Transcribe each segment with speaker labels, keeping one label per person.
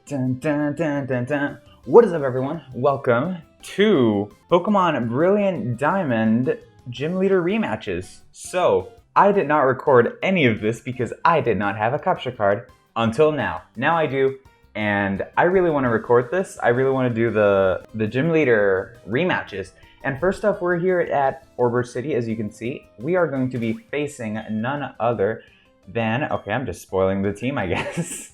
Speaker 1: Dun, dun, dun, dun, dun. What is up, everyone? Welcome to Pokemon Brilliant Diamond Gym Leader Rematches. So, I did not record any of this because I did not have a capture card until now. Now I do, and I really want to record this. I really want to do the Gym Leader Rematches. And first off, we're here at Orber City, as you can see. We are going to be facing none other than, okay, I'm just spoiling the team, I guess.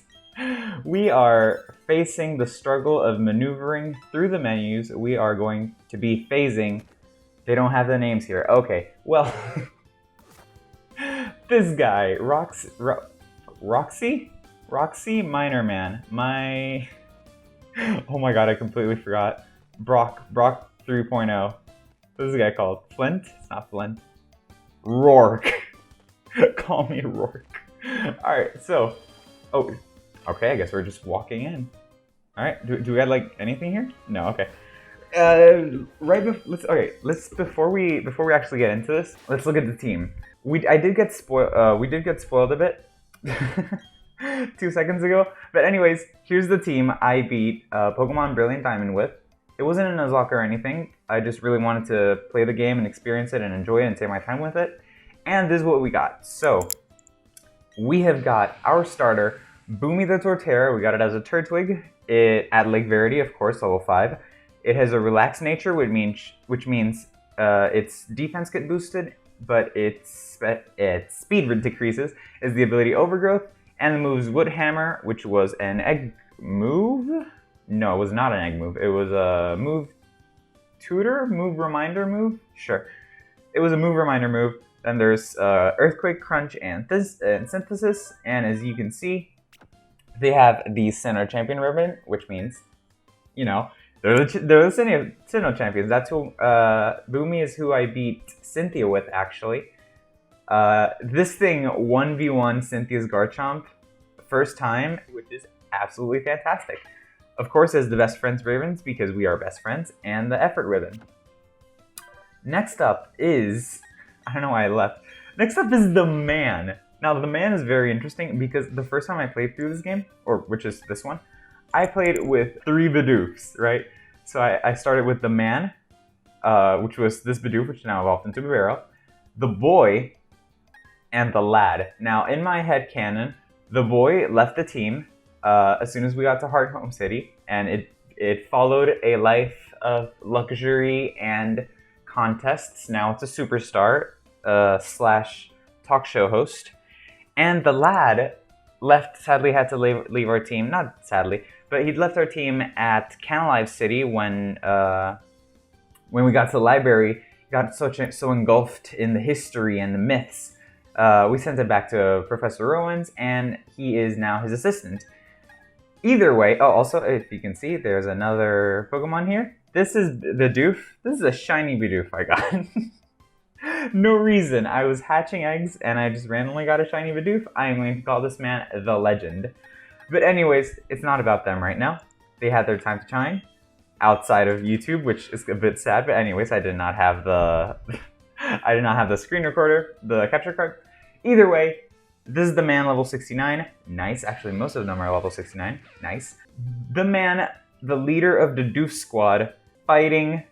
Speaker 1: We are facing the struggle of maneuvering through the menus. We are going to be phasing. They don't have the names here. Okay, well, this guy, Roxy Minor Man. Oh my god, I completely forgot. Brock 3.0. What is this guy called? Flint? It's not Flint. Rourke. Call me Rourke. Alright, so, okay, I guess we're just walking in. All right, do we have like anything here? No, okay. Before we actually get into this, let's look at the team. We did get spoiled a bit 2 seconds ago. But anyways, here's the team I beat Pokemon Brilliant Diamond with. It wasn't a nuzlocke or anything. I just really wanted to play the game and experience it and enjoy it and take my time with it. And this is what we got. So we have got our starter, Boomi the Torterra. We got it as a Turtwig. At Lake Verity, of course, level 5. It has a relaxed nature, which means its defense gets boosted, but its speed decreases, is the ability Overgrowth, and the moves Wood Hammer, which was an egg move? No, it was not an egg move. It was a move tutor? Move reminder move? Sure. It was a move reminder move. Then there's Earthquake, Crunch, and Synthesis, and as you can see, they have the Sinnoh champion ribbon, which means, you know, they're the Sinnoh champions. That's who, Boomi is who I beat Cynthia with, actually. This thing 1v1 Cynthia's Garchomp, first time, which is absolutely fantastic. Of course, as the best friends ribbons, because we are best friends, and the effort ribbon. Next up is, I don't know why I left. Next up is the man. Now, the man is very interesting because the first time I played through this game, which is this one, I played with 3 Bidoofs, right? So I started with the man, which was this Bidoof, which now evolved into Barrel, the boy, and the lad. Now, in my head canon, the boy left the team as soon as we got to Heart Home City, and it followed a life of luxury and contests. Now it's a superstar / talk show host. And the lad sadly had to leave our team, not sadly, but he left our team at Canalive City when we got to the library, got so engulfed in the history and the myths. We sent it back to Professor Rowan's, and he is now his assistant. Either way, also, if you can see, there's another Pokemon here. This is Bidoof. This is a shiny Bidoof I got. No reason. I was hatching eggs and I just randomly got a shiny Bidoof. I am going to call this man the legend. But anyways, it's not about them right now. They had their time to shine outside of YouTube, which is a bit sad. But anyways, I did not have the screen recorder, the capture card. Either way, this is the man level 69. Nice. Actually, most of them are level 69. Nice. The man, the leader of the Doof Squad, fighting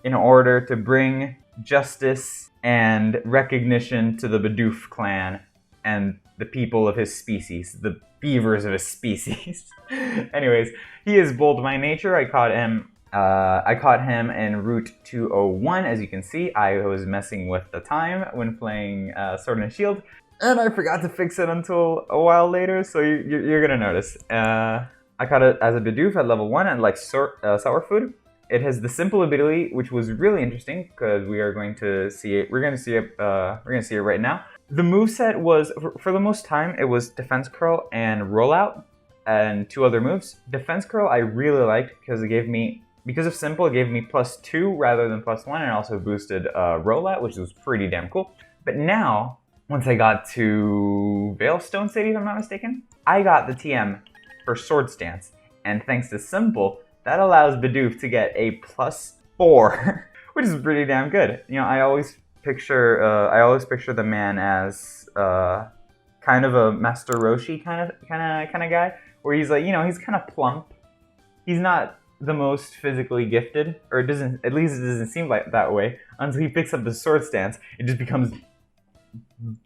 Speaker 1: in order to bring justice and recognition to the Bidoof clan and the people of his species, the beavers of his species. Anyways, he is bold by nature. I caught him in Route 201. As you can see, I was messing with the time when playing Sword and Shield, and I forgot to fix it until a while later, so you're gonna notice. I caught it as a Bidoof at level 1 and like Sour Food. It has the simple ability, which was really interesting because we're going to see it right now. The moveset was, for the most time, it was Defense Curl and Rollout and 2 other moves. Defense Curl I really liked because because of simple, it gave me +2 rather than +1, and also boosted Rollout, which was pretty damn cool. But now, once I got to Veilstone City, if I'm not mistaken, I got the TM for Sword Stance, and thanks to simple, that allows Bidoof to get a +4, which is pretty damn good. You know, I always picture the man as kind of a Master Roshi kind of guy, where he's like, you know, he's kind of plump. He's not the most physically gifted, or at least it doesn't seem like that way, until he picks up the sword stance. It just becomes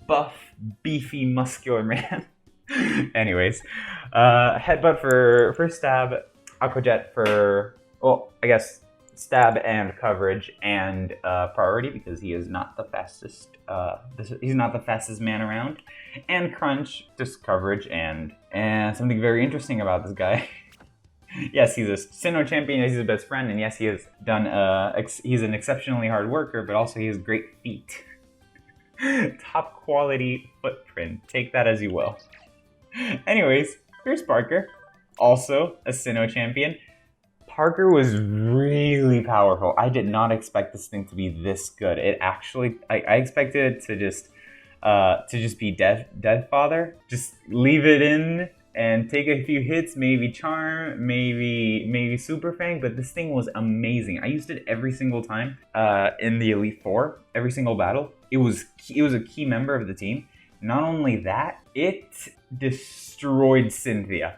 Speaker 1: buff, beefy, muscular man. Anyways, headbutt for stab, aquajet for, well, I guess stab and coverage and priority, because he is not the fastest. He's not the fastest man around, and crunch, just coverage and something very interesting about this guy. Yes, he's a Sinnoh champion. Yes, he's his best friend, and yes, he has done. He's an exceptionally hard worker, but also he has great feet. Top quality footprint. Take that as you will. Anyways, here's Parker, also a Sinnoh champion. Parker was really powerful. I did not expect this thing to be this good. It actually, I expected it to just be dead father. Just leave it in and take a few hits, maybe charm, maybe super fang. But this thing was amazing. I used it every single time in the Elite Four, every single battle. It was a key member of the team. Not only that, it destroyed Cynthia.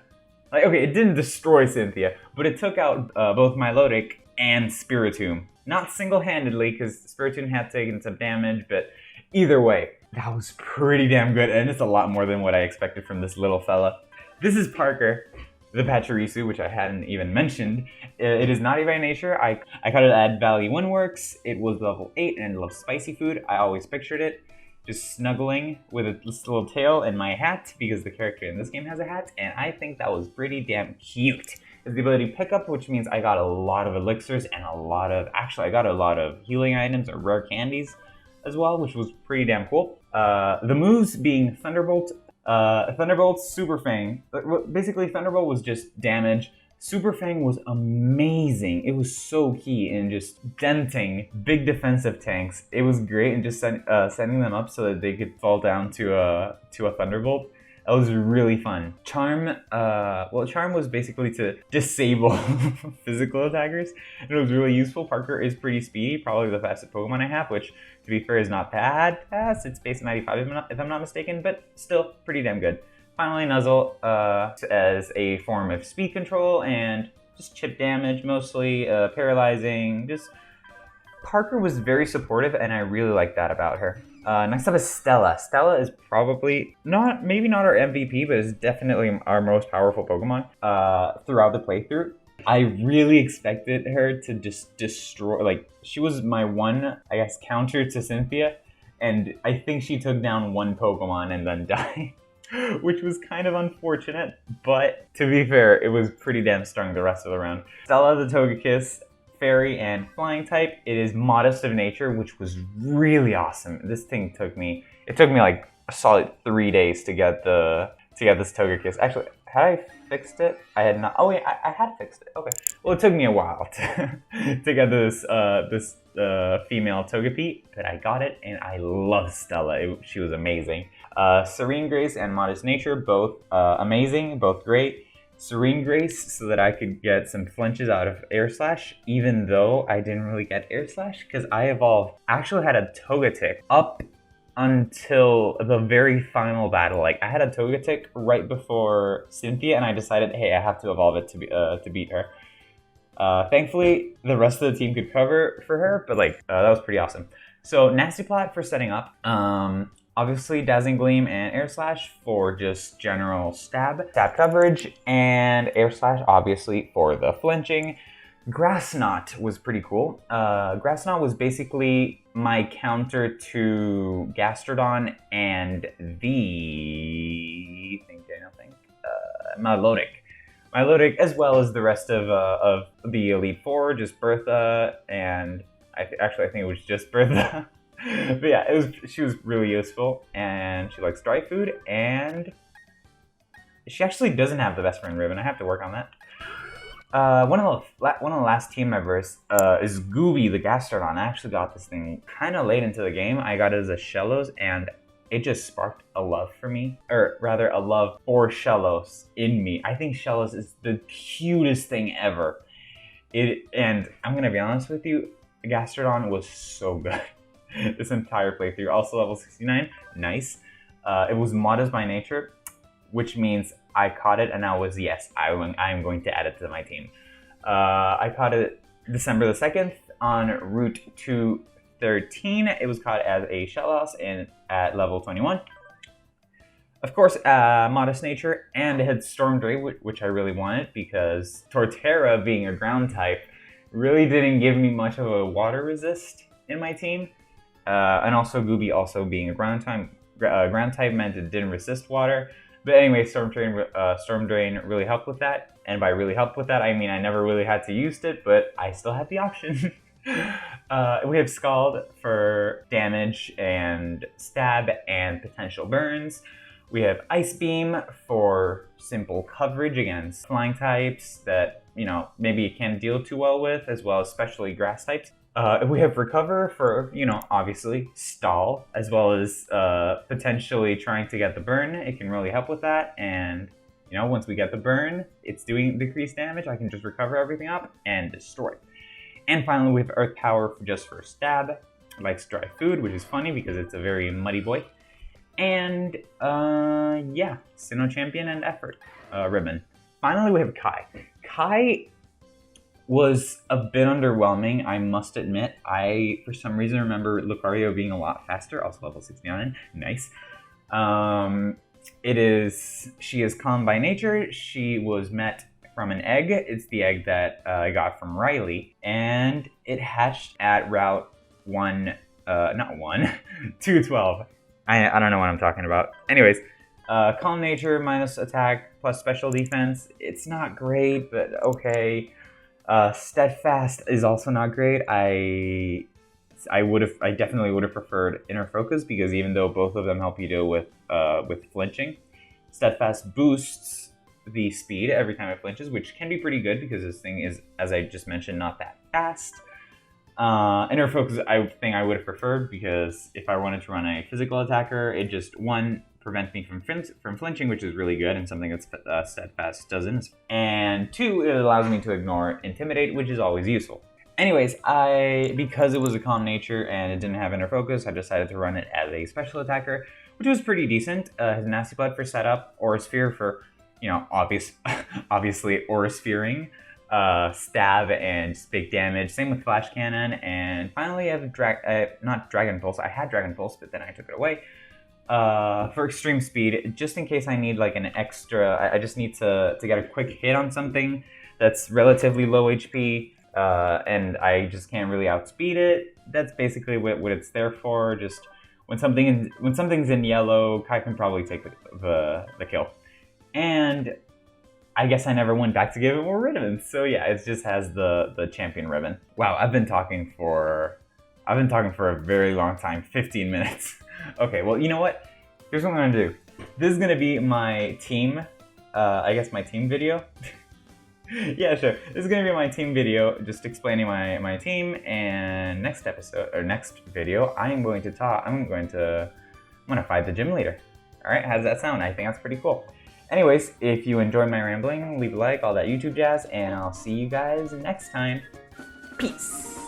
Speaker 1: Like, okay, it didn't destroy Cynthia, but it took out both Milotic and Spiritomb. Not single-handedly, because Spiritomb had taken some damage, but either way, that was pretty damn good, and it's a lot more than what I expected from this little fella. This is Parker, the Pachirisu, which I hadn't even mentioned. It is naughty by nature. I caught it at Valley Windworks. It was level 8 and it loves spicy food. I always pictured it just snuggling with its little tail and my hat, because the character in this game has a hat, and I think that was pretty damn cute. It has the ability to pick up, which means I got a lot of elixirs and I got a lot of healing items or rare candies as well, which was pretty damn cool. The moves being Thunderbolt, Super Fang. Basically, Thunderbolt was just damage. Super Fang was amazing. It was so key in just denting big defensive tanks. It was great in just setting them up so that they could fall down to a Thunderbolt. That was really fun. Charm, Charm was basically to disable physical attackers. And it was really useful. Parker is pretty speedy, probably the fastest Pokemon I have, which, to be fair, is not bad fast. It's base 95 if I'm not mistaken, but still pretty damn good. Finally, Nuzzle as a form of speed control and just chip damage mostly, paralyzing. Just Parker was very supportive, and I really like that about her. Next up is Stella. Stella is probably maybe not our MVP, but is definitely our most powerful Pokemon throughout the playthrough. I really expected her to just destroy, like, she was my one, I guess, counter to Cynthia, and I think she took down one Pokemon and then died. Which was kind of unfortunate, but to be fair, it was pretty damn strong the rest of the round. Stella the Togekiss, fairy and flying type. It is modest of nature, which was really awesome. This thing took me like a solid 3 days to get this Togekiss. Actually, had I fixed it? I had not. Oh wait, I had fixed it. Okay. Well, it took me a while to get this female Togepi, but I got it, and I love Stella. She was amazing. Serene Grace and Modest Nature, both amazing, both great. Serene Grace, so that I could get some flinches out of Air Slash, even though I didn't really get Air Slash, because I actually had a Togetic up until the very final battle. Like, I had a Togetic right before Cynthia, and I decided, hey, I have to evolve it to beat her. Thankfully, the rest of the team could cover for her, but like, that was pretty awesome. So, Nasty Plot for setting up. Obviously, Dazzling Gleam and Air Slash for just general stab coverage, and Air Slash obviously for the flinching. Grass Knot was pretty cool. Grass Knot was basically my counter to Gastrodon and Milotic. Milotic, as well as the rest of the Elite Four, just Bertha, and I think it was just Bertha. But yeah, she was really useful, and she likes dry food, and she actually doesn't have the best friend ribbon. I have to work on that. One of the last team members is Gooby, the Gastrodon. I actually got this thing kind of late into the game. I got it as a Shellos, and it just sparked a love for me, or rather a love for Shellos in me. I think Shellos is the cutest thing ever. And I'm gonna be honest with you, Gastrodon was so good. This entire playthrough. Also level 69, nice. It was modest by nature. which means I caught it and I was, yes, I'm going to add it to my team. I caught it December the 2nd on Route 213. It was caught as a shell loss at level 21. Of course, modest nature, and it had Storm Drain, which I really wanted because Torterra, being a ground type, really didn't give me much of a water resist in my team. And also Gooby also being a ground type meant it didn't resist water. But anyway, Storm Drain really helped with that. And by really helped with that, I mean I never really had to use it, but I still had the option. We have Scald for damage and stab and potential burns. We have Ice Beam for simple coverage against flying types that, you know, maybe you can't deal too well with, as well as especially grass types. We have Recover for, you know, obviously stall, as well as potentially trying to get the burn. It can really help with that. And, you know, once we get the burn, it's doing decreased damage. I can just recover everything up and destroy. And finally, we have Earth Power just for stab. It likes dry food, which is funny because it's a very muddy boy. And yeah, Sinnoh Champion and Effort ribbon. Finally, we have Kai. Kai was a bit underwhelming, I must admit. I, for some reason, remember Lucario being a lot faster, also level 69, nice. She is calm by nature. She was met from an egg. It's the egg that I got from Riley, and it hatched at route 212. I don't know what I'm talking about. Anyways, calm nature minus attack plus special defense. It's not great, but okay. Steadfast is also not great. I definitely would have preferred Inner Focus because even though both of them help you deal with flinching, Steadfast boosts the speed every time it flinches, which can be pretty good because this thing is, as I just mentioned, not that fast. Inner Focus, I think I would have preferred because if I wanted to run a physical attacker, it just, one, prevents me from flinching, which is really good and something that Steadfast doesn't. And two, it allows me to ignore Intimidate, which is always useful. Anyways, because it was a calm nature and it didn't have Inner Focus, I decided to run it as a special attacker, which was pretty decent. Has Nasty Blood for setup, Aura Sphere for, you know, obviously Aura Sphering. Stab and just big damage. Same with Flash Cannon. And finally I have not Dragon Pulse. I had Dragon Pulse, but then I took it away. For extreme speed, just in case I need like an extra, I just need to get a quick hit on something that's relatively low HP, and I just can't really outspeed it. That's basically what it's there for. Just when something's in yellow, Kai can probably take the kill. And I guess I never went back to give it more ribbons. So yeah, it just has the champion ribbon. Wow, I've been talking for a very long time, 15 minutes. Okay, well, you know what? Here's what I'm gonna do. This is gonna be my team, I guess my team video. Yeah, sure. This is gonna be my team video, just explaining my team. And next episode or next video, I'm gonna fight the gym leader. All right, how does that sound? I think that's pretty cool. Anyways, if you enjoyed my rambling, leave a like, all that YouTube jazz, and I'll see you guys next time. Peace.